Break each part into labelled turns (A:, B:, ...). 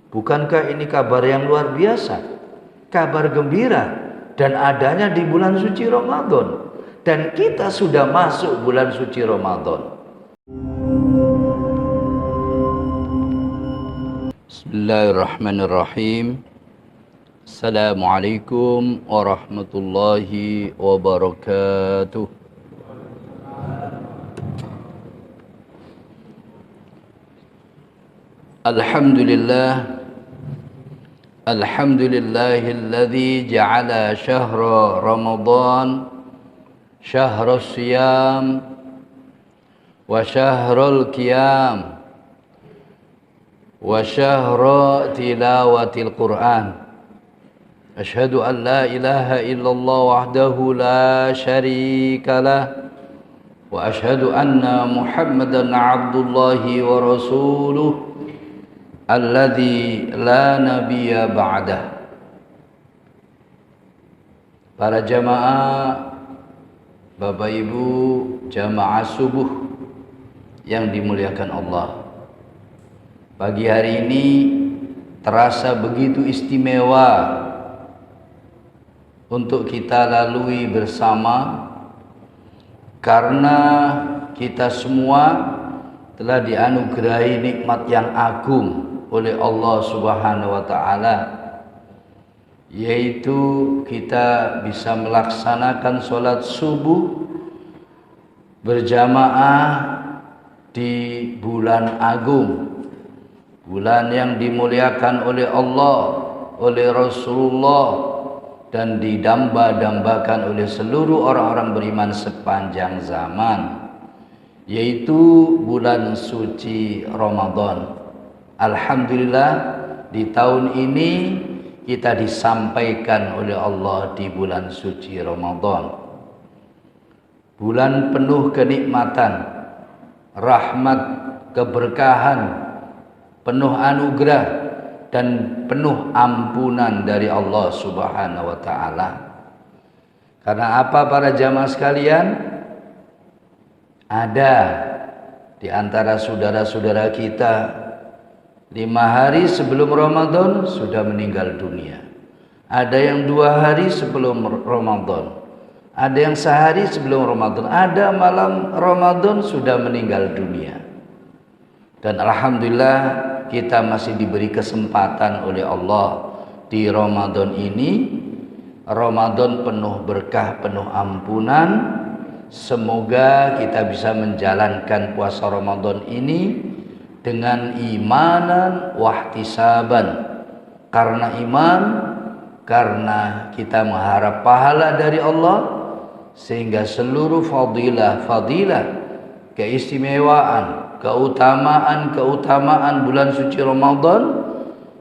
A: Bukankah ini kabar yang luar biasa? Kabar gembira dan adanya di bulan suci Ramadan. Dan kita sudah masuk bulan suci Ramadan. Bismillahirrahmanirrahim. Assalamualaikum warahmatullahi wabarakatuh. Alhamdulillah. Alhamdulillahilladzi ja'ala syahra Ramadan syahrul siyam wa syahrul qiyam wa syahra tilawatil Qur'an. Asyhadu an la ilaha illallah wahdahu la syarika lah wa asyhadu anna Muhammadan abdullahi wa rasuluh alladzi la nabiyya ba'dah. Para jamaah, Bapak Ibu, jamaah subuh yang dimuliakan Allah. Pagi hari ini terasa begitu istimewa untuk kita lalui bersama, karena kita semua telah dianugerahi nikmat yang agung oleh Allah Subhanahu wa taala, yaitu kita bisa melaksanakan sholat subuh berjamaah di bulan agung, bulan yang dimuliakan oleh Allah, oleh Rasulullah, dan didamba-dambakan oleh seluruh orang-orang beriman sepanjang zaman, yaitu bulan suci Ramadan. Alhamdulillah, di tahun ini kita disampaikan oleh Allah di bulan suci Ramadan. Bulan penuh kenikmatan, rahmat, keberkahan, penuh anugerah dan penuh ampunan dari Allah Subhanahu wa taala. Karena apa para jamaah sekalian? Ada di antara saudara-saudara kita 5 hari sebelum Ramadan sudah meninggal dunia. Ada yang 2 hari sebelum Ramadan. Ada yang sehari sebelum Ramadan. Ada malam Ramadan sudah meninggal dunia. Dan alhamdulillah kita masih diberi kesempatan oleh Allah di Ramadan ini. Ramadan penuh berkah, penuh ampunan. Semoga kita bisa menjalankan puasa Ramadan ini dengan imanan wahtisaban, karena iman, karena kita mengharap pahala dari Allah, sehingga seluruh fadilah, keistimewaan, keutamaan bulan suci Ramadan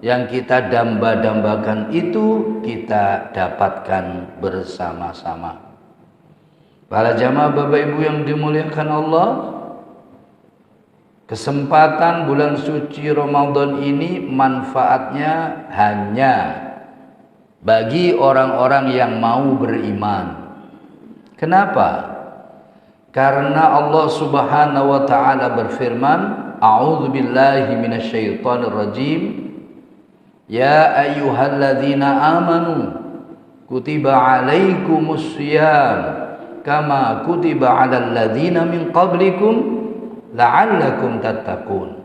A: yang kita damba-dambakan itu kita dapatkan bersama-sama. Para jamaah Bapak Ibu yang dimuliakan Allah, kesempatan bulan suci Ramadan ini manfaatnya hanya bagi orang-orang yang mau beriman. Kenapa? Karena Allah Subhanahu wa taala berfirman, A'udzu billahi minasyaitonir rajim. Ya ayyuhalladzina amanu kutiba alaikumus syiyam kama kutiba 'alal ladzina min qablikum la'allakum tattaqun.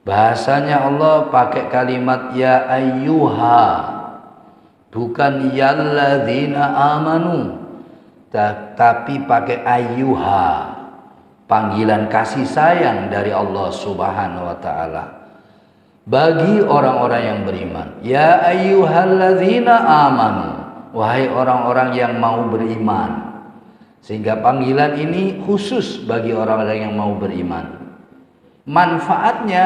A: Bahasanya Allah pakai kalimat ya ayyuha, bukan yalladzina amanu, tapi pakai ayyuha, panggilan kasih sayang dari Allah Subhanahu wa taala bagi orang-orang yang beriman. Ya ayyuhalladzina amanu, wahai orang-orang yang mau beriman. Sehingga panggilan ini khusus bagi orang-orang yang mau beriman. Manfaatnya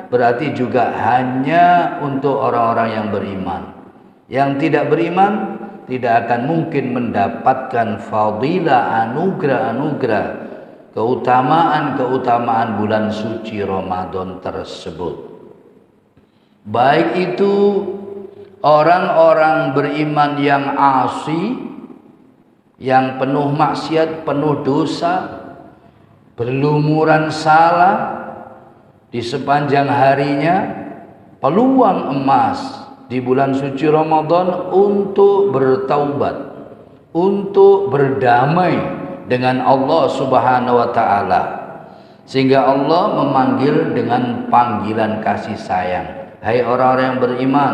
A: berarti juga hanya untuk orang-orang yang beriman. Yang tidak beriman tidak akan mungkin mendapatkan fadilah, anugerah-anugerah, keutamaan-keutamaan bulan suci Ramadan tersebut. Baik itu orang-orang beriman yang asi, yang penuh maksiat, penuh dosa, berlumuran salah di sepanjang harinya, peluang emas di bulan suci Ramadan untuk bertaubat, untuk berdamai dengan Allah Subhanahu wa taala. Sehingga Allah memanggil dengan panggilan kasih sayang. Hai orang-orang yang beriman,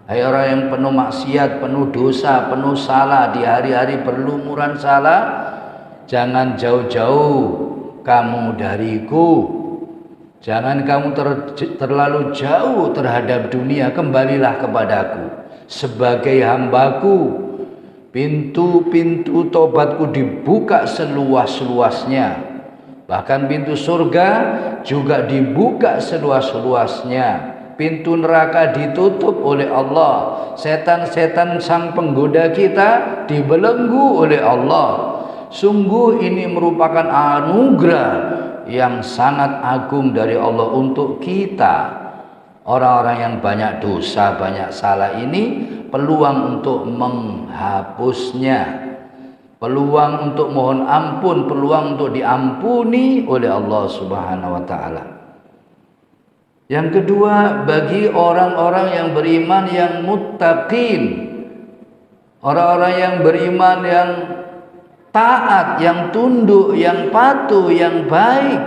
A: hai orang yang penuh maksiat, penuh dosa, penuh salah, di hari-hari berlumuran salah, jangan jauh-jauh kamu dariku. Jangan kamu terlalu jauh terhadap dunia, kembalilah kepadaku sebagai hambaku. Pintu-pintu tobatku dibuka seluas-luasnya. Bahkan pintu surga juga dibuka seluas-luasnya. Pintu neraka ditutup oleh Allah. Setan-setan sang penggoda kita dibelenggu oleh Allah. Sungguh ini merupakan anugerah yang sangat agung dari Allah untuk kita. Orang-orang yang banyak dosa, banyak salah ini peluang untuk menghapusnya. Peluang untuk mohon ampun, peluang untuk diampuni oleh Allah Subhanahu wa taala. Yang kedua, bagi orang-orang yang beriman yang muttaqin, orang-orang yang beriman yang taat, yang tunduk, yang patuh, yang baik,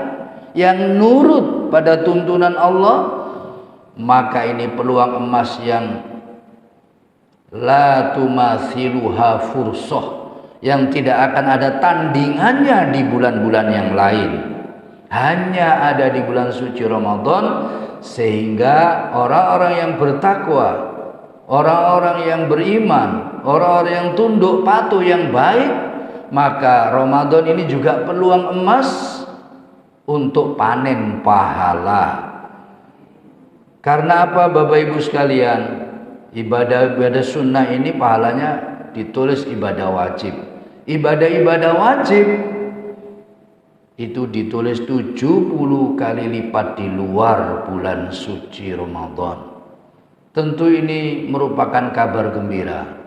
A: yang nurut pada tuntunan Allah, maka ini peluang emas yang la tumathiluha fursah, yang tidak akan ada tandingannya di bulan-bulan yang lain, hanya ada di bulan suci Ramadan. Sehingga orang-orang yang bertakwa, orang-orang yang beriman, orang-orang yang tunduk patuh, yang baik, maka Ramadan ini juga peluang emas untuk panen pahala. Karena apa Bapak Ibu sekalian? Ibadah-ibadah sunnah ini pahalanya ditulis ibadah wajib. Ibadah-ibadah wajib itu ditulis 70 kali lipat di luar bulan suci Ramadan. Tentu ini merupakan kabar gembira.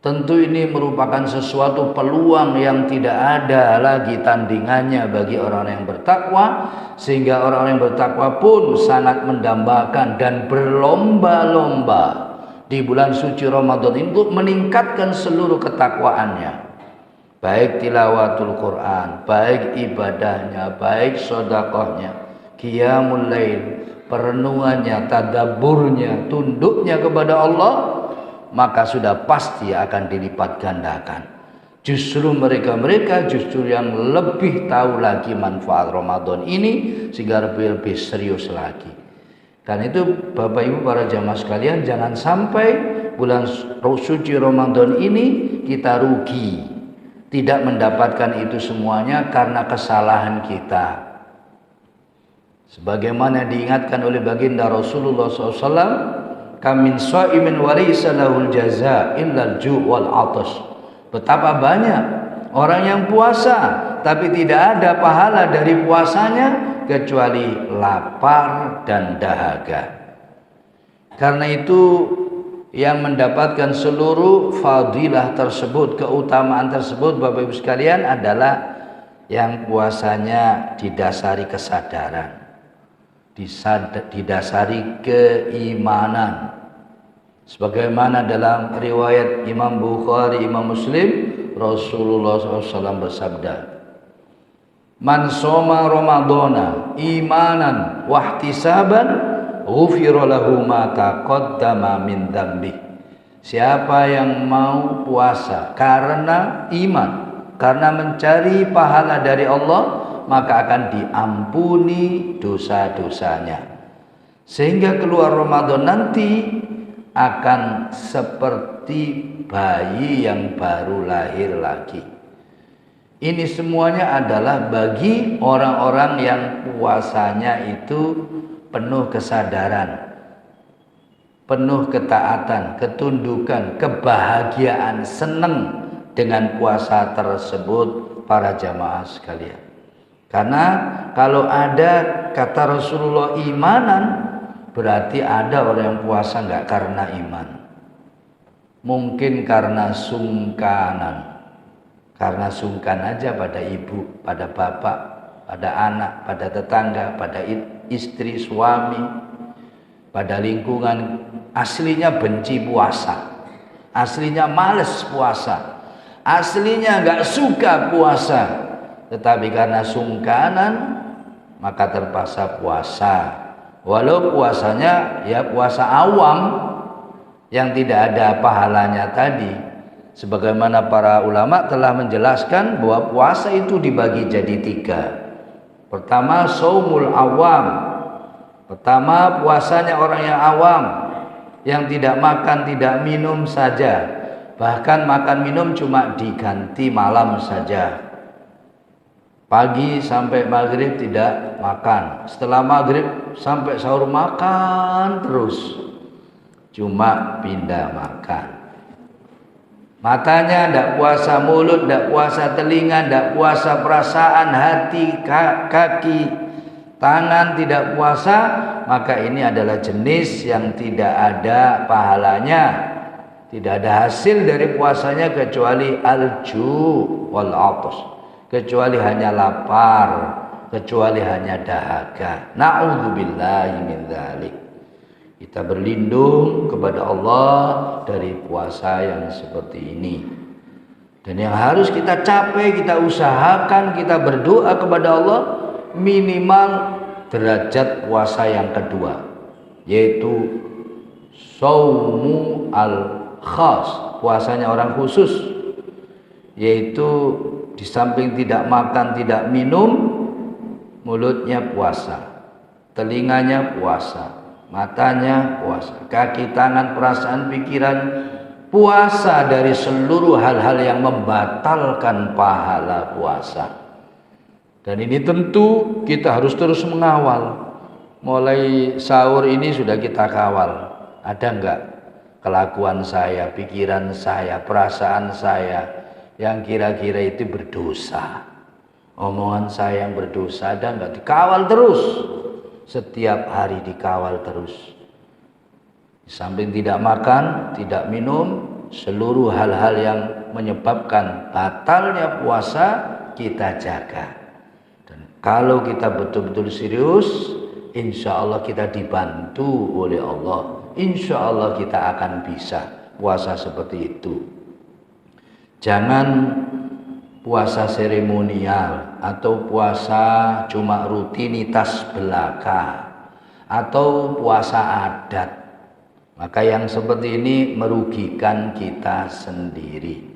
A: Tentu ini merupakan sesuatu peluang yang tidak ada lagi tandingannya bagi orang-orang yang bertakwa. Sehingga orang-orang yang bertakwa pun sangat mendambakan dan berlomba-lomba di bulan suci Ramadan ini untuk meningkatkan seluruh ketakwaannya. Baik tilawatul Quran, baik ibadahnya, baik sedekahnya, qiyamul lail, perenungannya, tadabburnya, tunduknya kepada Allah, maka sudah pasti akan dilipat gandakan. Justru mereka-mereka justru yang lebih tahu lagi manfaat Ramadan ini, sehingga lebih serius lagi. Karena itu Bapak Ibu para jamaah sekalian, jangan sampai bulan suci Ramadan ini kita rugi, tidak mendapatkan itu semuanya karena kesalahan kita. Sebagaimana diingatkan oleh baginda Rasulullah SAW, kam min shaimin wa laysa lahul jazaa illal ju' wal 'atash. Betapa banyak orang yang puasa tapi tidak ada pahala dari puasanya kecuali lapar dan dahaga. Karena itu yang mendapatkan seluruh fadilah tersebut, keutamaan tersebut Bapak Ibu sekalian adalah yang puasanya didasari kesadaran, didasari keimanan. Sebagaimana dalam riwayat Imam Bukhari, Imam Muslim, Rasulullah SAW bersabda, man shoma ramadhana imanan wahtisaban ghufira lahu ma taqaddama min dzambi. Siapa yang mau puasa karena iman, karena mencari pahala dari Allah, maka akan diampuni dosa-dosanya. Sehingga keluar Ramadan nanti akan seperti bayi yang baru lahir lagi. Ini semuanya adalah bagi orang-orang yang puasanya itu penuh kesadaran, penuh ketaatan, ketundukan, kebahagiaan, senang dengan puasa tersebut para jamaah sekalian. Karena kalau ada kata Rasulullah imanan, berarti ada orang yang puasa enggak karena iman. Mungkin karena sungkanan. Karena sungkan aja pada ibu, pada bapak, pada anak, pada tetangga, pada istri, suami, pada lingkungan aslinya benci puasa, aslinya males puasa, aslinya nggak suka puasa, tetapi karena sungkanan maka terpaksa puasa. Walau puasanya ya puasa awam yang tidak ada pahalanya tadi. Sebagaimana para ulama telah menjelaskan bahwa puasa itu dibagi jadi 3. Pertama, shaumul awam. Pertama, puasanya orang yang awam, yang tidak makan, tidak minum saja. Bahkan makan minum cuma diganti malam saja. Pagi sampai maghrib tidak makan. Setelah maghrib sampai sahur makan terus. Cuma pindah makan. Matanya tidak puasa, mulut tidak puasa, telinga tidak puasa, perasaan, hati, kaki, tangan tidak puasa, maka ini adalah jenis yang tidak ada pahalanya, tidak ada hasil dari puasanya kecuali al-ju' wal 'aths, kecuali hanya lapar, kecuali hanya dahaga. Na'udzubillahi min dzalik. Kita berlindung kepada Allah dari puasa yang seperti ini. Dan yang harus kita capai, kita usahakan, kita berdoa kepada Allah minimal derajat puasa yang kedua, yaitu shaumu al-khas, puasanya orang khusus, yaitu di samping tidak makan, tidak minum, mulutnya puasa, telinganya puasa, matanya puasa, kaki, tangan, perasaan, pikiran puasa dari seluruh hal-hal yang membatalkan pahala puasa. Dan ini tentu kita harus terus mengawal. Mulai sahur ini sudah kita kawal. Ada enggak kelakuan saya, pikiran saya, perasaan saya yang kira-kira itu berdosa? Omongan saya yang berdosa ada enggak? Dikawal terus. Setiap hari dikawal terus. Di samping tidak makan, tidak minum, seluruh hal-hal yang menyebabkan batalnya puasa kita jaga. Dan kalau kita betul-betul serius, insya Allah kita dibantu oleh Allah. Insya Allah kita akan bisa puasa seperti itu. Jangan puasa seremonial atau puasa cuma rutinitas belaka atau puasa adat. Maka yang seperti ini merugikan kita sendiri.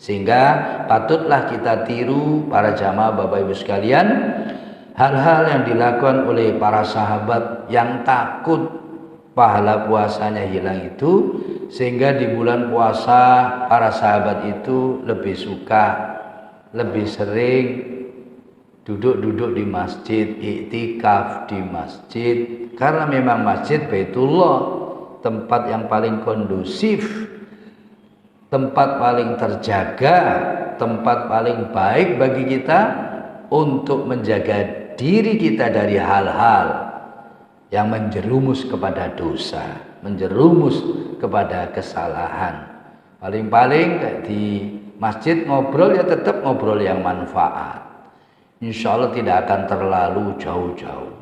A: Sehingga patutlah kita tiru para jamaah Bapak Ibu sekalian, hal-hal yang dilakukan oleh para sahabat yang takut pahala puasanya hilang itu, sehingga di bulan puasa para sahabat itu lebih suka, lebih sering duduk-duduk di masjid, iktikaf di masjid, karena memang masjid Baitullah, tempat yang paling kondusif, tempat paling terjaga, tempat paling baik bagi kita untuk menjaga diri kita dari hal-hal yang menjerumus kepada dosa, menjerumus kepada kesalahan. Paling-paling di masjid ngobrol ya tetap ngobrol yang manfaat. Insya Allah tidak akan terlalu jauh-jauh.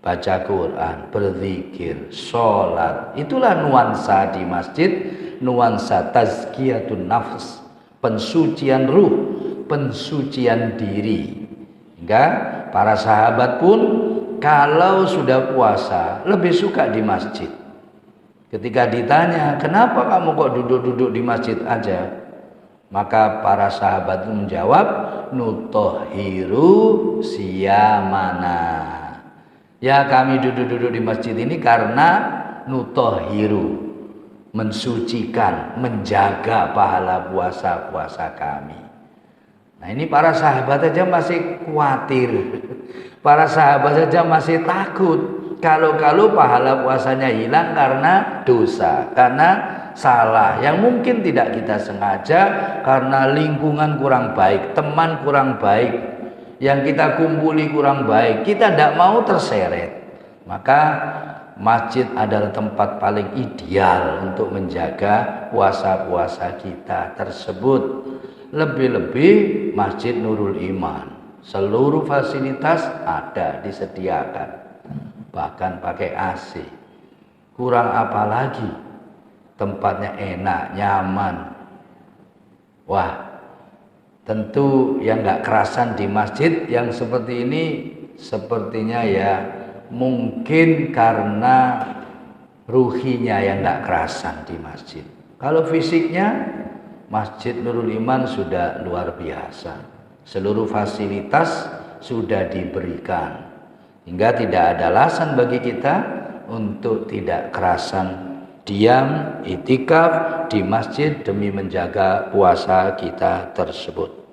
A: Baca Quran, berzikir, sholat, itulah nuansa di masjid, nuansa tazkiyatun nafs, pensucian ruh, pensucian diri. Hingga para sahabat pun kalau sudah puasa lebih suka di masjid. Ketika ditanya, kenapa kamu kok duduk-duduk di masjid aja? Maka para sahabat itu menjawab, nutohiru siyamana. Ya, kami duduk-duduk di masjid ini karena nutohiru, mensucikan, menjaga pahala puasa-puasa kami. Nah, ini para sahabat saja masih khawatir. Para sahabat saja masih takut kalau pahala puasanya hilang karena dosa, karena salah yang mungkin tidak kita sengaja, karena lingkungan kurang baik, teman kurang baik, yang kita kumpuli kurang baik, kita tidak mau terseret. Maka masjid adalah tempat paling ideal untuk menjaga puasa-puasa kita tersebut. Lebih-lebih Masjid Nurul Iman, seluruh fasilitas ada disediakan, bahkan pakai AC. Kurang apa lagi? Tempatnya enak, nyaman. Wah, tentu yang nggak kerasan di masjid yang seperti ini sepertinya ya mungkin karena ruhinya yang nggak kerasan di masjid. Kalau fisiknya, Masjid Nurul Iman sudah luar biasa. Seluruh fasilitas sudah diberikan, hingga tidak ada alasan bagi kita untuk tidak kerasan diam itikaf di masjid demi menjaga puasa kita tersebut.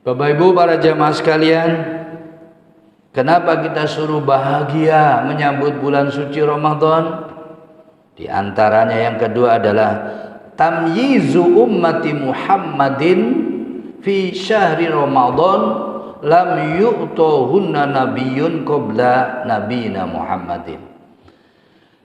A: Bapak Ibu para jamaah sekalian, kenapa kita suruh bahagia menyambut bulan suci Ramadan? Di antaranya yang kedua adalah tamyizu ummati Muhammadin fi syahri Ramadan lam yu'tohunna nabiyyun qabla nabiyina Muhammadin.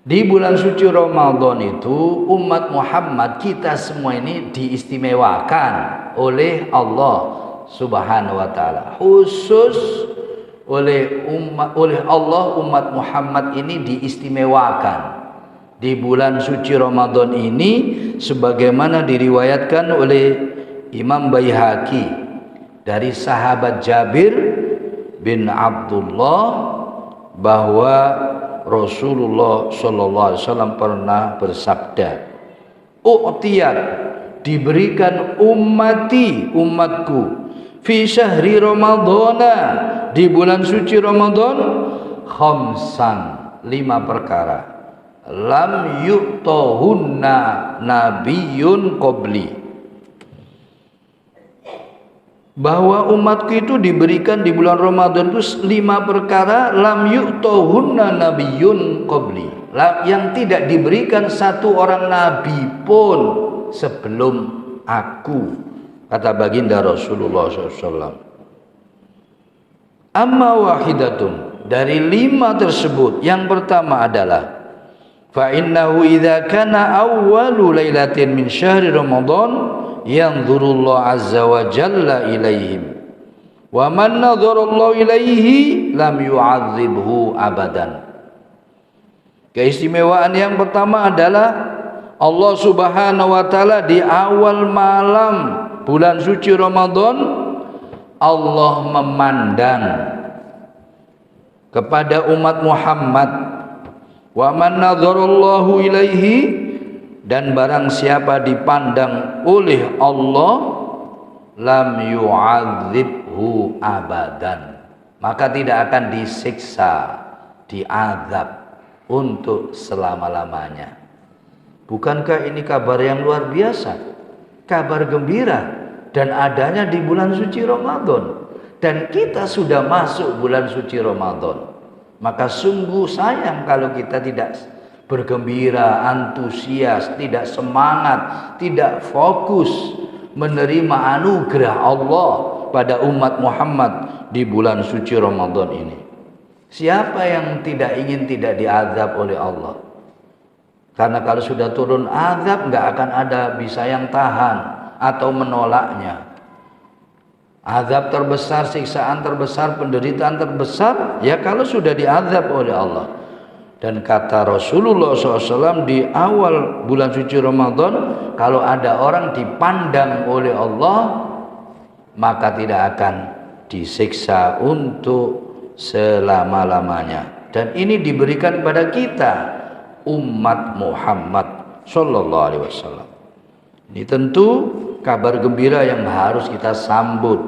A: Di bulan suci Ramadan itu umat Muhammad, kita semua ini diistimewakan oleh Allah Subhanahu wa taala. Khusus oleh Allah umat Muhammad ini diistimewakan di bulan suci Ramadan ini, sebagaimana diriwayatkan oleh Imam Baihaqi dari sahabat Jabir bin Abdullah bahwa Rasulullah sallallahu alaihi wasallam pernah bersabda, "U'tiyat, diberikan umatku fi syahri Ramadhana, di bulan suci Ramadan, khamsan, 5 perkara, lam yu'tohunna nabiyyun qabli." Bahwa umatku itu diberikan di bulan Ramadan itu 5 perkara, lam yu'tohunna nabiyyun qabli, yang tidak diberikan satu orang nabi pun sebelum aku, kata baginda Rasulullah SAW. Amma wahidatun, dari 5 tersebut yang pertama adalah fa innahu idza kana awwalu lailatin min syahri Ramadan yanzurullahu azza wa jalla ilaihim wa man nadharallahu ilaihi lam yu'adzibhu abadan. Keistimewaan yang pertama adalah Allah Subhanahu wa taala di awal malam bulan suci Ramadan, Allah memandang kepada umat Muhammad. Wa man nadharallahu ilaihi, dan barang siapa dipandang oleh Allah, lam yu'adzibhu abadan, maka tidak akan disiksa, diazab untuk selama-lamanya. Bukankah ini kabar yang luar biasa, kabar gembira, dan adanya di bulan suci Ramadan, dan kita sudah masuk bulan suci Ramadan. Maka sungguh sayang kalau kita tidak bergembira, antusias, tidak semangat, tidak fokus menerima anugerah Allah pada umat Muhammad di bulan suci Ramadan ini. Siapa yang tidak ingin tidak diazab oleh Allah? Karena kalau sudah turun azab, nggak akan ada bisa yang tahan atau menolaknya. Azab terbesar, siksaan terbesar, penderitaan terbesar, ya kalau sudah diazab oleh Allah. Dan kata Rasulullah SAW di awal bulan suci Ramadan, kalau ada orang dipandang oleh Allah, maka tidak akan disiksa untuk selama-lamanya. Dan ini diberikan kepada kita, umat Muhammad Sallallahu Alaihi Wasallam. Ini tentu kabar gembira yang harus kita sambut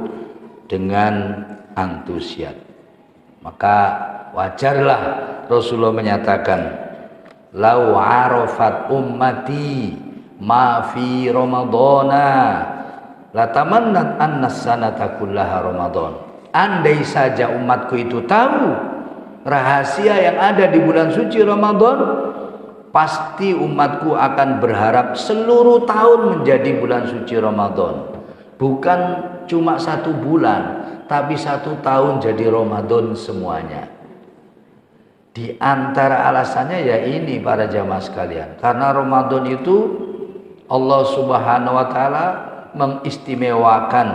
A: dengan antusias. Maka wajarlah Rasulullah menyatakan, lau arafat ummati ma fi ramadana latamannat anna sanata kullaha ramadan. Andai saja umatku itu tahu rahasia yang ada di bulan suci Ramadan, pasti umatku akan berharap seluruh tahun menjadi bulan suci Ramadan. Bukan cuma 1 bulan, tapi 1 tahun jadi Ramadan semuanya. Di antara alasannya ya ini para jamaah sekalian, karena Ramadan itu Allah Subhanahu wa taala mengistimewakan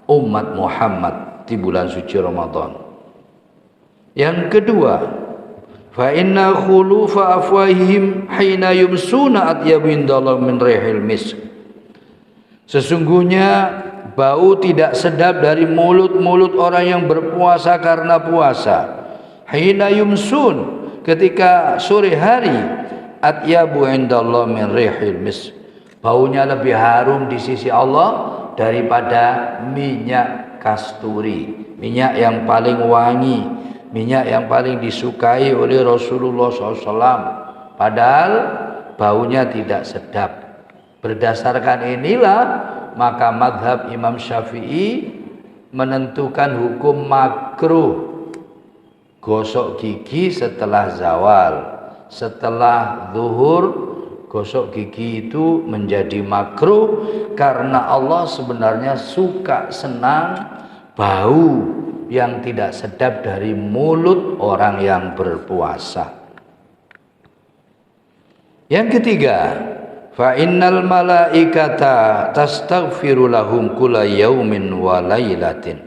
A: umat Muhammad di bulan suci Ramadan. Yang kedua, Fa inna khulufa afwahihim hina yumsuna atyabu indallah min rihil misk. Sesungguhnya bau tidak sedap dari mulut-mulut orang yang berpuasa karena puasa. Hina yumsun, ketika sore hari, atyabu indallah min rihil misk. Baunya lebih harum di sisi Allah daripada minyak kasturi, minyak yang paling wangi, minyak yang paling disukai oleh Rasulullah SAW. Padahal baunya tidak sedap. Berdasarkan inilah maka madhab Imam Syafi'i menentukan hukum makruh gosok gigi setelah zawal. Setelah zuhur gosok gigi itu menjadi makruh karena Allah sebenarnya suka senang bau yang tidak sedap dari mulut orang yang berpuasa. Yang ketiga, fa innal malaikata tastaghfiru lahum kulla yaumin wa lailatin.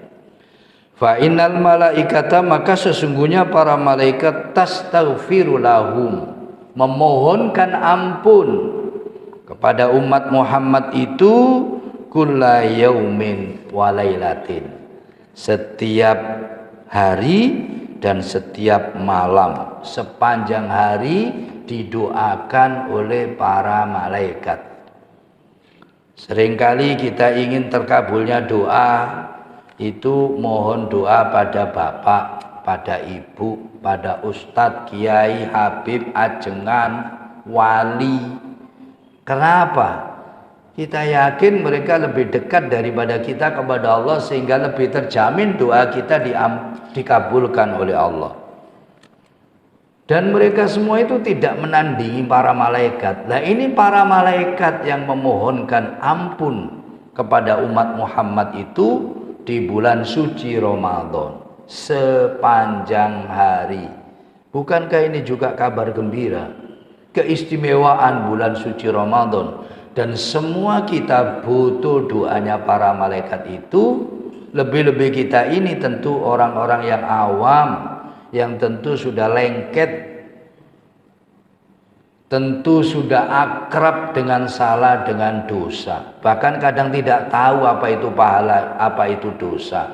A: Fa innal malaikata, maka sesungguhnya para malaikat tastaghfiru lahum, memohonkan ampun kepada umat Muhammad itu kulla yaumin wa lailatin, setiap hari dan setiap malam, sepanjang hari didoakan oleh para malaikat. Seringkali kita ingin terkabulnya doa itu mohon doa pada bapak, pada ibu, pada ustadz, kiai, habib, ajengan, wali. Kenapa? Kita yakin mereka lebih dekat daripada kita kepada Allah sehingga lebih terjamin doa kita dikabulkan oleh Allah. Dan mereka semua itu tidak menandingi para malaikat. Nah, ini para malaikat yang memohonkan ampun kepada umat Muhammad itu di bulan suci Ramadan sepanjang hari. Bukankah ini juga kabar gembira? Keistimewaan bulan suci Ramadan. Dan semua kita butuh doanya para malaikat itu. Lebih-lebih kita ini tentu orang-orang yang awam, yang tentu sudah lengket, tentu sudah akrab dengan salah, dengan dosa. Bahkan kadang tidak tahu apa itu pahala, apa itu dosa.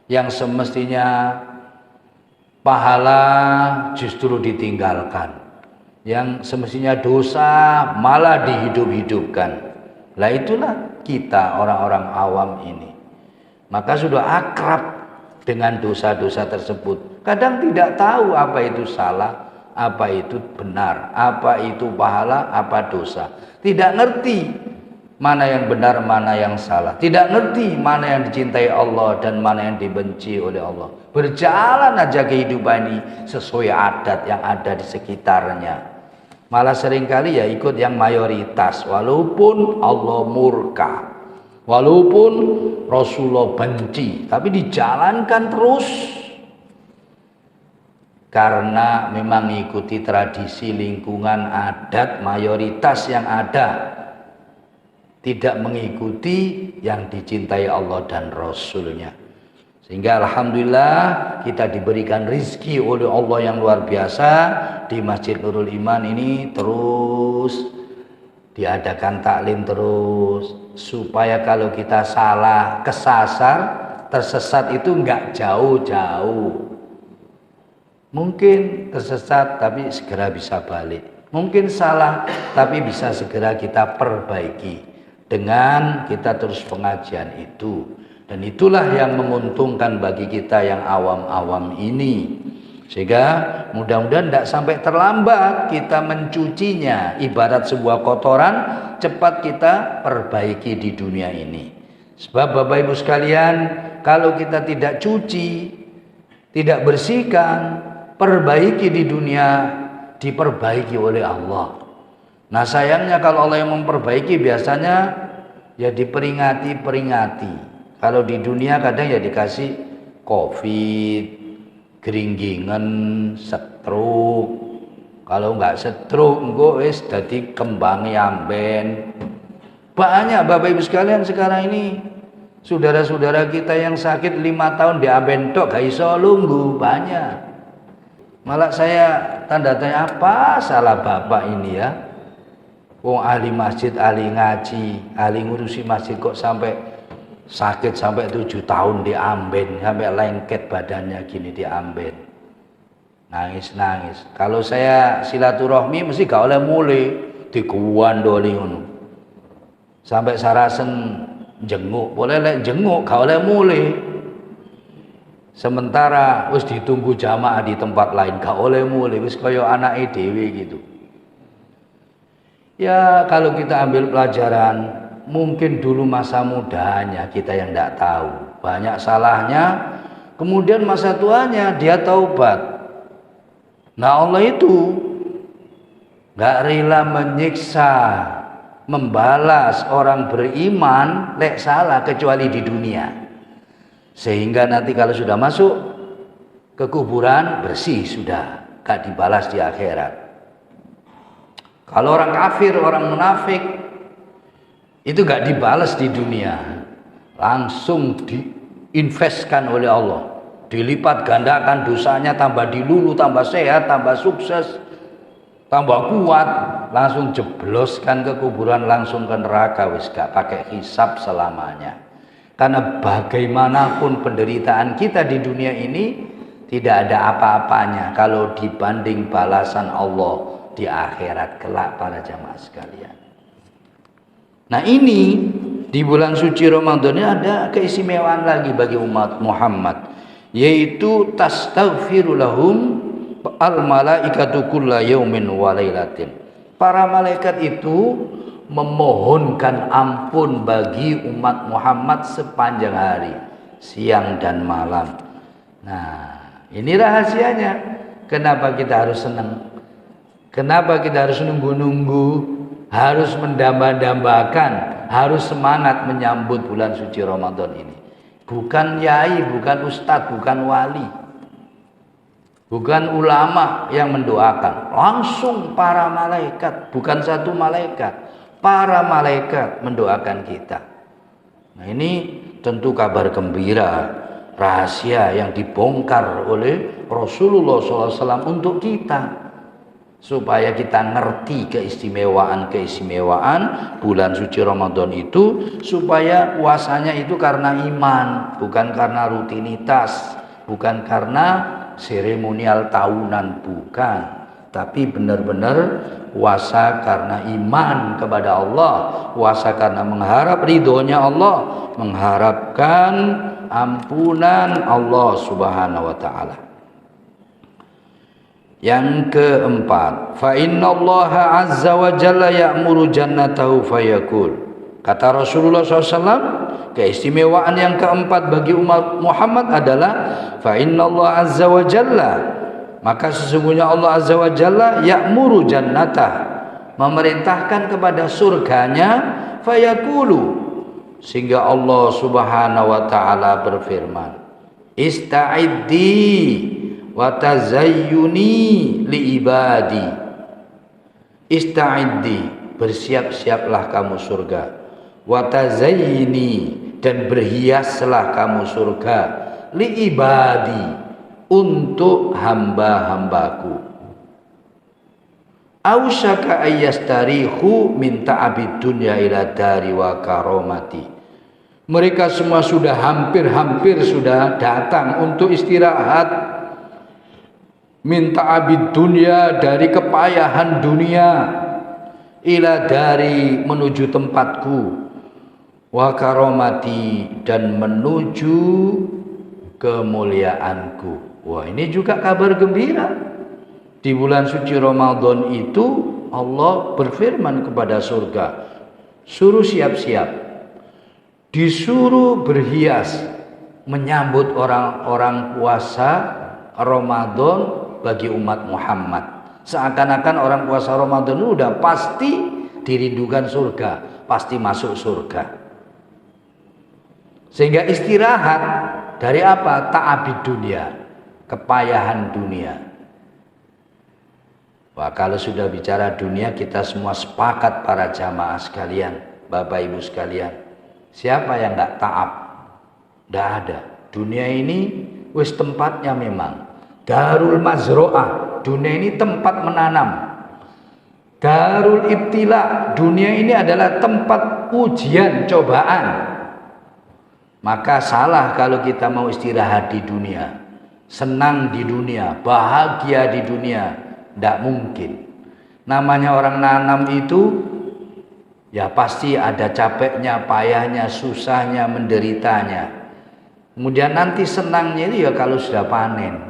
A: Yang semestinya pahala justru ditinggalkan, yang semestinya dosa malah dihidup-hidupkan. Lah itulah kita orang-orang awam ini. Maka sudah akrab dengan dosa-dosa tersebut. Kadang tidak tahu apa itu salah, apa itu benar, apa itu pahala, apa dosa. Tidak ngerti mana yang benar, mana yang salah. Tidak ngerti mana yang dicintai Allah dan mana yang dibenci oleh Allah. Berjalan aja kehidupan ini sesuai adat yang ada di sekitarnya. Malah seringkali ya ikut yang mayoritas, walaupun Allah murka, walaupun Rasulullah benci, tapi dijalankan terus karena memang mengikuti tradisi lingkungan adat mayoritas yang ada, tidak mengikuti yang dicintai Allah dan Rasulnya. Sehingga alhamdulillah kita diberikan rizki oleh Allah yang luar biasa. Di Masjid Nurul Iman ini terus diadakan taklim terus, supaya kalau kita salah, kesasar, tersesat itu enggak jauh-jauh. Mungkin tersesat tapi segera bisa balik, mungkin salah tapi bisa segera kita perbaiki dengan kita terus pengajian itu. Dan itulah yang menguntungkan bagi kita yang awam-awam ini. Sehingga mudah-mudahan tidak sampai terlambat kita mencucinya. Ibarat sebuah kotoran, cepat kita perbaiki di dunia ini. Sebab Bapak Ibu sekalian, kalau kita tidak cuci, tidak bersihkan, perbaiki di dunia, diperbaiki oleh Allah. Nah sayangnya kalau Allah yang memperbaiki biasanya ya diperingati. Kalau di dunia kadang ya dikasih COVID, geringgingan, stroke. Kalau nggak stroke, engko wis dadi kembang amben. Banyak Bapak Ibu sekalian sekarang ini saudara-saudara kita yang sakit 5 tahun di amben tok gak iso lungguh, banyak. Malah saya tanda tanya, apa salah bapak ini ya? Wong ahli masjid, ahli ngaji, ahli ngurusi masjid kok sampai sakit sampai 7 tahun diamben, sampai lengket badannya gini diamben. Nangis-nangis. Kalau saya silaturahmi mesti gak oleh mulai dikuandoli ngono. Sampai Sarasen jenguk, boleh lek jenguk gak oleh mulai. Sementara wis ditunggu jamaah di tempat lain gak oleh mulai, wis kaya anake dhewe gitu. Ya kalau kita ambil pelajaran, mungkin dulu masa mudanya kita yang tidak tahu, banyak salahnya, kemudian masa tuanya dia taubat. Nah Allah itu nggak rela menyiksa, membalas orang beriman lek salah kecuali di dunia, sehingga nanti kalau sudah masuk ke kuburan bersih sudah, gak dibalas di akhirat. Kalau orang kafir, orang munafik itu gak dibalas di dunia, langsung diinvestkan oleh Allah, dilipat gandakan dosanya, tambah dilulu, tambah sehat, tambah sukses, tambah kuat, langsung jebloskan ke kuburan, langsung ke neraka, wis gak pakai hisab selamanya. Karena bagaimanapun penderitaan kita di dunia ini tidak ada apa-apanya kalau dibanding balasan Allah di akhirat kelak para jamaah sekalian. Nah ini di bulan suci Ramadan ini ada keistimewaan lagi bagi umat Muhammad, yaitu tastaghfiru lahum al malaikatu kulla yaumin wa lailatin. Para malaikat itu memohonkan ampun bagi umat Muhammad sepanjang hari, siang dan malam. Nah ini rahasianya, kenapa kita harus senang, kenapa kita harus nunggu-nunggu, harus mendamba-dambakan, harus semangat menyambut bulan suci Ramadan ini. Bukan yai, bukan ustadz, bukan wali, bukan ulama yang mendoakan, langsung para malaikat, bukan satu malaikat, para malaikat mendoakan kita. Nah ini tentu kabar gembira, rahasia yang dibongkar oleh Rasulullah SAW untuk kita, supaya kita ngerti keistimewaan bulan suci Ramadan itu, supaya puasanya itu karena iman, bukan karena rutinitas, bukan karena seremonial tahunan, bukan, tapi benar-benar puasa karena iman kepada Allah, puasa karena mengharap ridhonya Allah, mengharapkan ampunan Allah Subhanahu wa taala. Yang keempat, fa innallaha azza wa jalla ya'muru jannatahu fayaqul. Kata Rasulullah SAW, keistimewaan yang keempat bagi umat Muhammad adalah fa innallaha azza wa jalla, maka sesungguhnya Allah azza wa jalla ya'muru jannatah, memerintahkan kepada surganya, fayaqulu, sehingga Allah Subhanahu wa taala berfirman, ista'iddi wa tazayyuni li ibadi. Ista'iddi, bersiap-siaplah kamu surga, wa tazayyini, dan berhiaslah kamu surga, li ibadi, untuk hamba-hambaku. Ausyaka ayyastarihu min ta'abid dunya ila dari wa karomati. Mereka semua sudah hampir sudah datang untuk istirahat, minta abid dunia, dari kepayahan dunia, ila dari, menuju tempatku, wa karomati, dan menuju kemuliaanku. Wah ini juga kabar gembira. Di bulan suci Ramadan itu Allah berfirman kepada surga, suruh siap-siap, disuruh berhias menyambut orang-orang puasa Ramadan bagi umat Muhammad. Seakan-akan orang puasa Ramadan itu udah pasti dirindukan surga, pasti masuk surga. Sehingga istirahat dari apa? Ta'abid dunia, kepayahan dunia. Wah, kalau sudah bicara dunia, kita semua sepakat para jamaah sekalian, Bapak Ibu sekalian, siapa yang nggak taat? Nggak ada. Dunia ini wis tempatnya memang, Darul mazro'ah, dunia ini tempat menanam. Darul ibtila, dunia ini adalah tempat ujian, cobaan. Maka salah kalau kita mau istirahat di dunia, senang di dunia, bahagia di dunia. Tidak mungkin. Namanya orang nanam itu ya pasti ada capeknya, payahnya, susahnya, menderitanya. Kemudian nanti senangnya itu ya kalau sudah panen.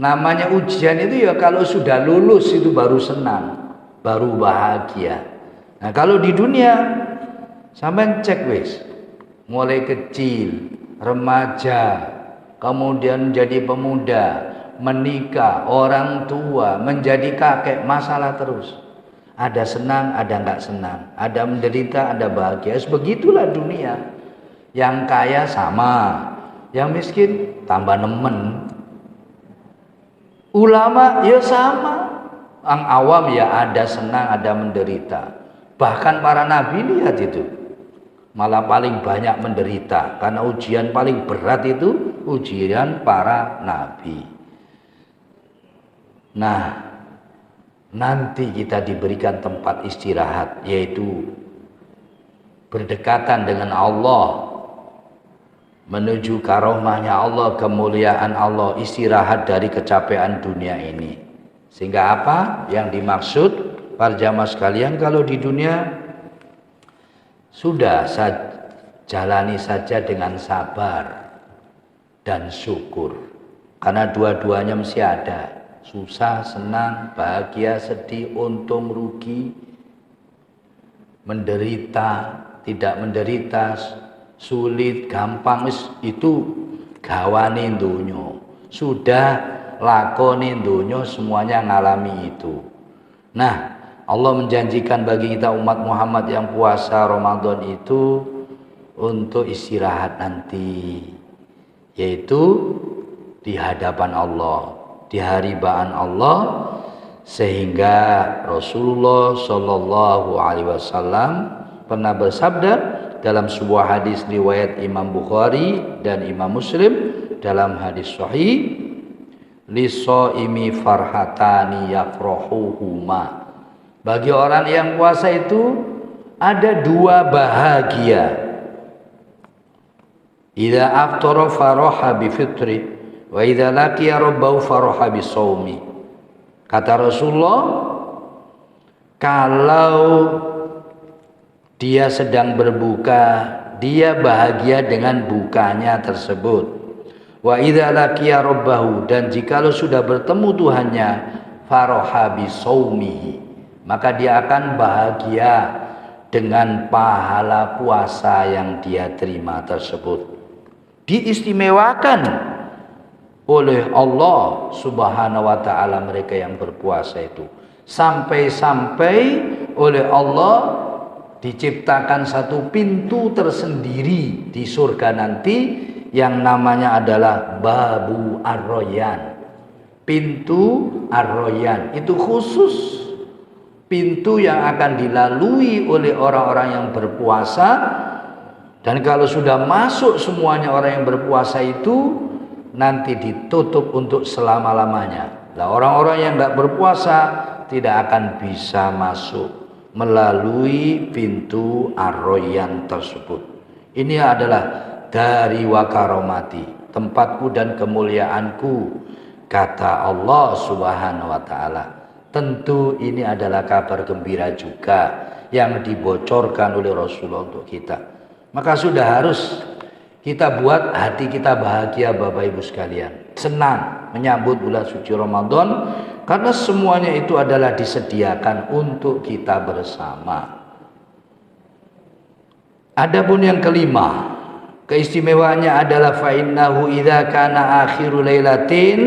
A: Namanya ujian itu ya kalau sudah lulus itu baru senang, baru bahagia. Nah kalau di dunia sampai cek wis, mulai kecil, remaja, kemudian menjadi pemuda, menikah, orang tua, menjadi kakek, masalah terus. Ada senang, ada enggak senang, ada menderita, ada bahagia. Begitulah dunia. Yang kaya sama, yang miskin tambah nemen. Ulama ya sama. Ang awam ya ada senang, ada menderita. Bahkan para nabi lihat itu. Malah paling banyak menderita. Karena ujian paling berat itu ujian para nabi. Nah, nanti kita diberikan tempat istirahat, yaitu berdekatan dengan Allah, menuju karomahnya Allah, kemuliaan Allah, istirahat dari kecapean dunia ini. Sehingga apa yang dimaksud para jamaah sekalian, kalau di dunia sudah jalani saja dengan sabar dan syukur, karena dua-duanya mesti ada. Susah, senang, bahagia, sedih, untung, rugi, menderita, tidak menderita, sulit, gampang, itu gawane donya. Sudah lakoni donya, semuanya ngalami itu. Nah, Allah menjanjikan bagi kita umat Muhammad yang puasa Ramadan itu untuk istirahat nanti, yaitu di hadapan Allah, di haribaan Allah. Sehingga Rasulullah Shallallahu Alaihi Wasallam pernah bersabda dalam sebuah hadis riwayat Imam Bukhari dan Imam Muslim, dalam hadis sahih, lisoimi farhatani yafrahuhuma, bagi orang yang puasa itu ada dua bahagia. Idza aftara faraha bi fitri wa idza laqiya rabbahu faraha bi shaumi. Kata Rasulullah, kalau dia sedang berbuka, dia bahagia dengan bukanya tersebut. Wa idza laqiya rabbahu, dan jikalau sudah bertemu Tuhannya, faraha bi shaumihi, maka dia akan bahagia dengan pahala puasa yang dia terima tersebut. Diistimewakan oleh Allah Subhanahu wa ta'ala mereka yang berpuasa itu. Sampai-sampai oleh Allah diciptakan satu pintu tersendiri di surga nanti yang namanya adalah Babu Ar-Royan. Pintu Ar-Royan itu khusus pintu yang akan dilalui oleh orang-orang yang berpuasa. Dan kalau sudah masuk semuanya orang yang berpuasa itu nanti ditutup untuk selama-lamanya. Nah, orang-orang yang enggak berpuasa tidak akan bisa masuk melalui pintu Ar-Royan tersebut. Ini adalah dari wa karomati, tempatku dan kemuliaanku, kata Allah Subhanahu wa ta'ala. Tentu ini adalah kabar gembira juga yang dibocorkan oleh Rasulullah untuk kita. Maka sudah harus kita buat hati kita bahagia, Bapak Ibu sekalian, senang menyambut bulan suci Ramadan, karena semuanya itu adalah disediakan untuk kita bersama. Adapun yang kelima, keistimewaannya adalah fa innahu idza kana akhiru lailatin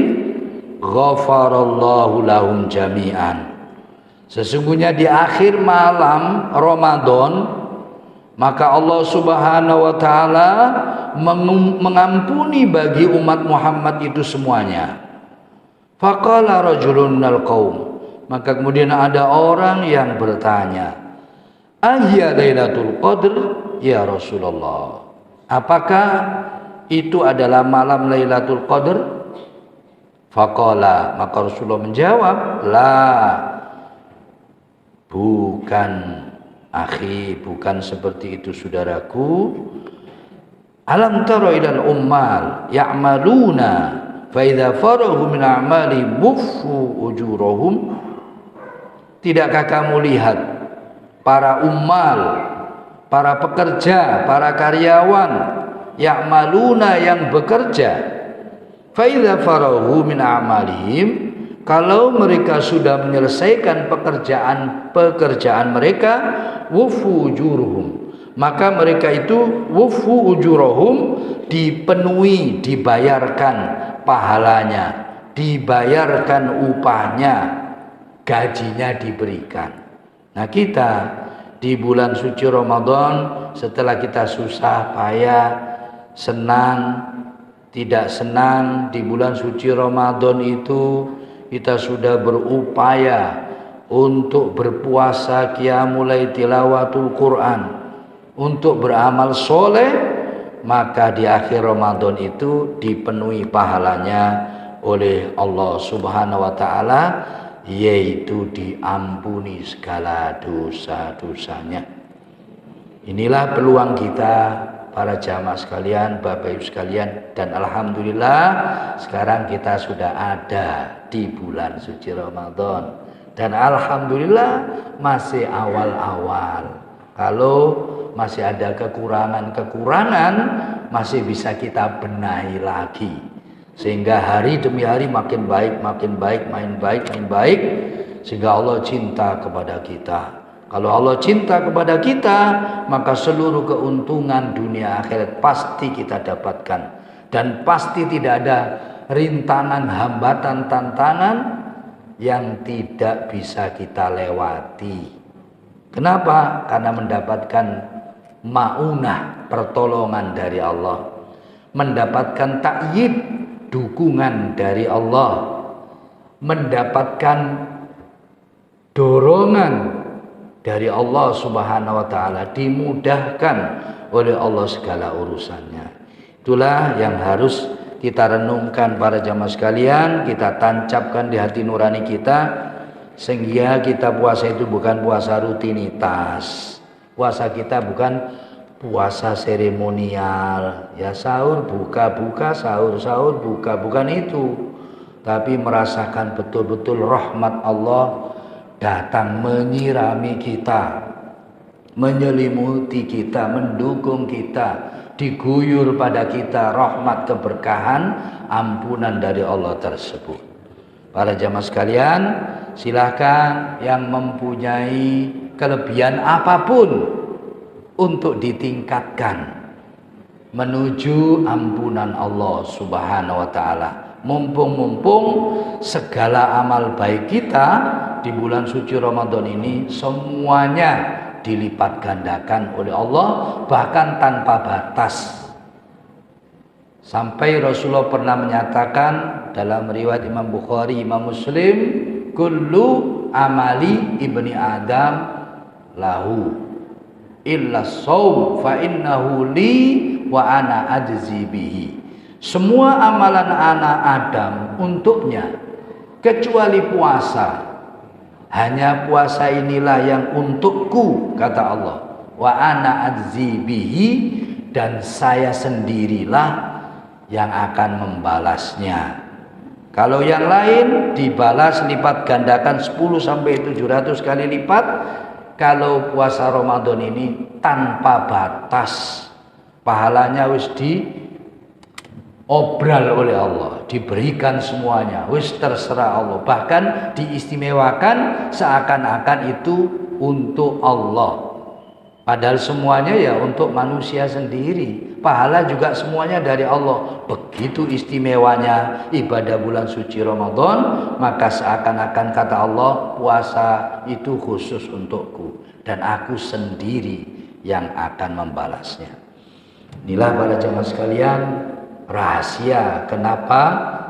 A: ghafarallahu lahum jami'an. Sesungguhnya di akhir malam Ramadan, maka Allah Subhanahu wa ta'ala mengampuni bagi umat Muhammad itu semuanya. Faqala rajulun minal qaum, maka kemudian ada orang yang bertanya, ayya lailatul qadr ya Rasulullah, apakah itu adalah malam Lailatul Qadar? Faqala, maka Rasulullah menjawab, la, bukan akhi, bukan seperti itu saudaraku. Alam tara ilal ummal ya'maluna fa idza farahu min a'mali wuffu ujurahum. Tidakkah kamu lihat para ummal, para pekerja, para karyawan, ya'maluna, yang bekerja, fa idza farahu min a'malihim, kalau mereka sudah menyelesaikan pekerjaan mereka, wufu ujuruhum, maka mereka itu wufu ujuruhum, dipenuhi, dibayarkan pahalanya, dibayarkan upahnya, gajinya diberikan. Nah, kita di bulan suci Ramadan, setelah kita susah payah, senang, tidak senang, di bulan suci Ramadan itu kita sudah berupaya untuk berpuasa, qiyamul lail, tilawatul Quran, untuk beramal soleh, maka di akhir Ramadan itu dipenuhi pahalanya oleh Allah Subhanahu wa ta'ala, yaitu diampuni segala dosa-dosanya. Inilah peluang kita para jamaah sekalian, Bapak Ibu sekalian, dan alhamdulillah sekarang kita sudah ada di bulan suci Ramadan, dan alhamdulillah masih awal-awal. Kalau masih ada kekurangan, masih bisa kita benahi lagi, sehingga hari demi hari makin baik, makin baik, sehingga Allah cinta kepada kita. Kalau Allah cinta kepada kita, maka seluruh keuntungan dunia akhirat pasti kita dapatkan, dan pasti tidak ada rintangan, hambatan, tantangan yang tidak bisa kita lewati. Kenapa? Karena mendapatkan ma'unah, pertolongan dari Allah, mendapatkan ta'yid, dukungan dari Allah, mendapatkan dorongan dari Allah Subhanahu wa ta'ala, dimudahkan oleh Allah segala urusannya. Itulah yang harus kita renungkan para jamaah sekalian, kita tancapkan di hati nurani kita, sehingga kita puasa itu bukan puasa rutinitas. Puasa kita bukan puasa seremonial, ya sahur buka, sahur buka, bukan itu. Tapi merasakan betul-betul rahmat Allah datang menyirami kita, menyelimuti kita, mendukung kita, diguyur pada kita rahmat, keberkahan, ampunan dari Allah tersebut. Para jamaah sekalian, silakan yang mempunyai kelebihan apapun untuk ditingkatkan menuju ampunan Allah Subhanahu wa ta'ala. Mumpung segala amal baik kita di bulan suci Ramadan ini semuanya dilipat gandakan oleh Allah, bahkan tanpa batas. Sampai Rasulullah pernah menyatakan dalam riwayat Imam Bukhari, Imam Muslim, kullu amali ibni Adam lahu illa shaum fa innahu li wa ana ajzi bihi. Semua amalan anak Adam untuknya kecuali puasa. Hanya puasa inilah yang untukku, kata Allah. Wa ana ajzi bihi, dan saya sendirilah yang akan membalasnya. Kalau yang lain dibalas lipat gandakan 10 sampai 700 kali lipat. Kalau puasa Ramadan ini tanpa batas, pahalanya wis diobral oleh Allah, diberikan semuanya, wis terserah Allah, bahkan diistimewakan seakan-akan itu untuk Allah, padahal semuanya ya untuk manusia sendiri. Pahala juga semuanya dari Allah. Begitu istimewanya ibadah bulan suci Ramadan, maka seakan-akan kata Allah, puasa itu khusus untukku dan aku sendiri yang akan membalasnya. Inilah para jamaah sekalian rahasia kenapa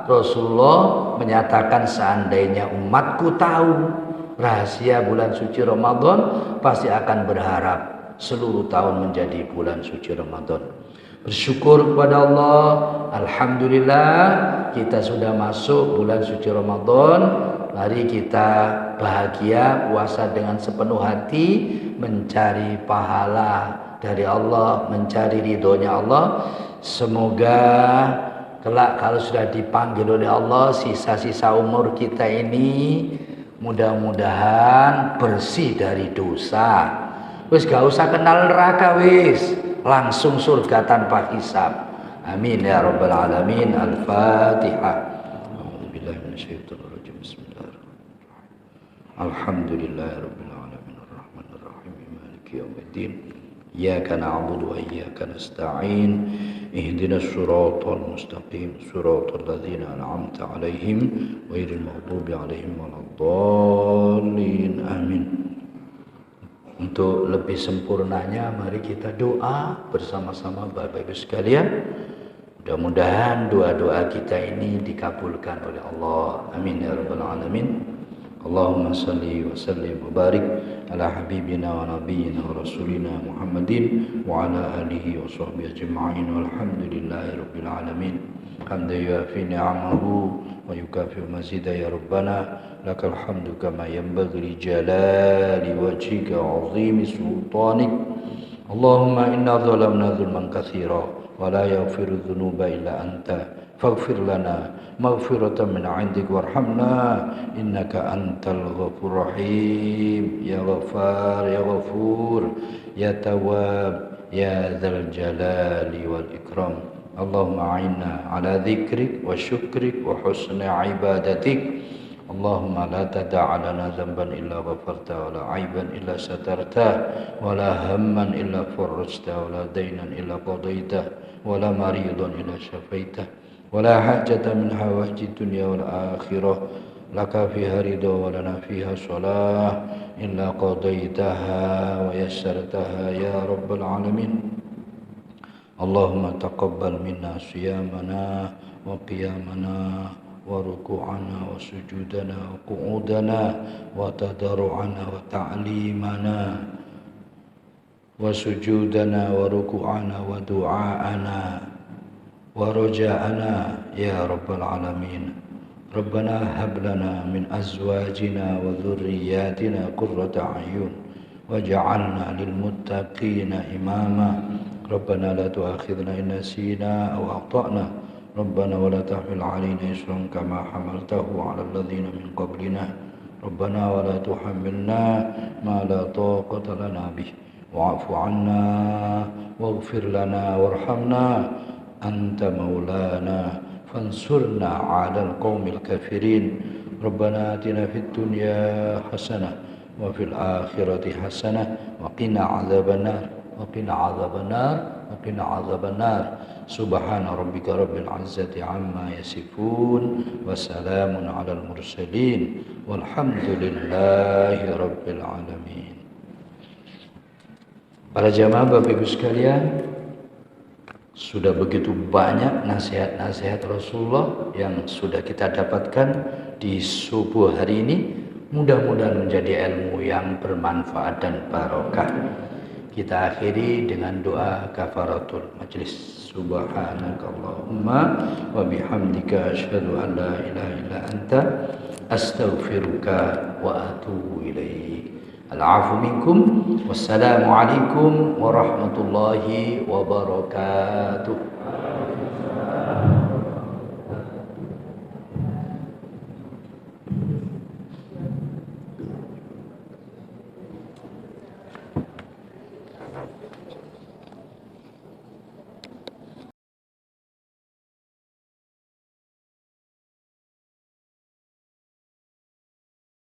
A: Rasulullah menyatakan seandainya umatku tahu rahasia bulan suci Ramadan, pasti akan berharap seluruh tahun menjadi bulan suci Ramadan. Bersyukur kepada Allah. Alhamdulillah kita sudah masuk bulan suci Ramadan. Mari kita bahagia puasa dengan sepenuh hati, mencari pahala dari Allah, mencari ridhonya Allah. Semoga kelak kalau sudah dipanggil oleh Allah, sisa-sisa umur kita ini mudah-mudahan bersih dari dosa. Wis gak usah kenal neraka wis, langsung surga tanpa hisab. Amin ya rabbal alamin. Al-Fatihah. A'udzubillahi minasyaitonir rajim. Bismillahirrahmanirrahim. Alhamdulillahirabbil alamin arrahmanir rahim maliki yaumiddin. Iyyaka na'budu wa iyyaka nasta'in. Ihdinas siratal mustaqim, siratal ladzina an'amta 'alaihim ghairil maghdubi 'alaihim waladdallin. Amin. Untuk lebih sempurnanya mari kita doa bersama-sama Bapak Ibu sekalian. Mudah-mudahan doa-doa kita ini dikabulkan oleh Allah. Amin ya rabbal alamin. Allahumma salli wa sallim wa barik ala habibina wa nabiyyina wa rasulina Muhammadin wa ala alihi wa sahbihi ajma'in walhamdulillahi rabbil alamin. Hamdan yuafi ni'amahu wa yukafi mazida ya rabbana. Lakal hamdu kama yanbaghi li jalali wajhika 'azimi sultanik. Allahumma inna zalamna zulman katsira wa la yaghfiru dzunuba illa anta faghfir lana maghfiratan min 'indik warhamna innaka antal ghafurur rahim. Ya Ghaffar ya Ghafur ya Tawwab ya dzal jalali wal ikram. Allahumma a'inna ala dzikrik wa syukrik wa husni ibadatik. Allahumma la tada'a lana dhanban illa ghafarta wa la 'aiban illa satarta wa la hamman illa farajta wa la daynan illa qadaita wa la maridan illa syafaita wa la hajatan min hawaiji dunya wal akhirah laka fiha ridha wa lana fiha shalah illa qadaitaha wa yassartaha ya rabbal alamin. Allahumma taqabbal minna siyamana wa qiyamana wa ruku'ana wa sujudana wa qu'udana wa tadarru'ana wa ta'limana wa sujudana wa ruku'ana wa du'a'ana wa raja'ana ya rabbal alamin. Rabbana hab lana min azwajina wa dhurriyyatina qurrata a'yun waj'alna lil muttaqina imama. Rabbana la tu'akhidhna in nasina aw akhtana. ربنا ولا تحمل علينا إصرا كما حملته على الذين من قبلنا ربنا ولا تحملنا ما لا طاقة لنا به واعف عنا واغفر لنا وارحمنا أنت مولانا فانصرنا على القوم الكافرين ربنا آتنا في الدنيا حسنة وفي الآخرة حسنة وقنا عذاب النار وقنا عذاب النار وقنا عذاب النار. Subhana rabbika rabbil izzati amma yasifun wa salamun alal mursalin walhamdulillahi rabbil alamin. Para jamaah Bapak Ibu sekalian, sudah begitu banyak nasihat-nasihat Rasulullah yang sudah kita dapatkan di subuh hari ini. Mudah-mudahan menjadi ilmu yang bermanfaat dan barokah. Kita akhiri dengan doa kafaratul majlis. Subhanakallahumma wa bihamdika asyhadu an la ilaha illa anta astaghfiruka wa atubu ilaik. Al-'afwu minkum. Wassalamu alaikum warahmatullahi wabarakatuh.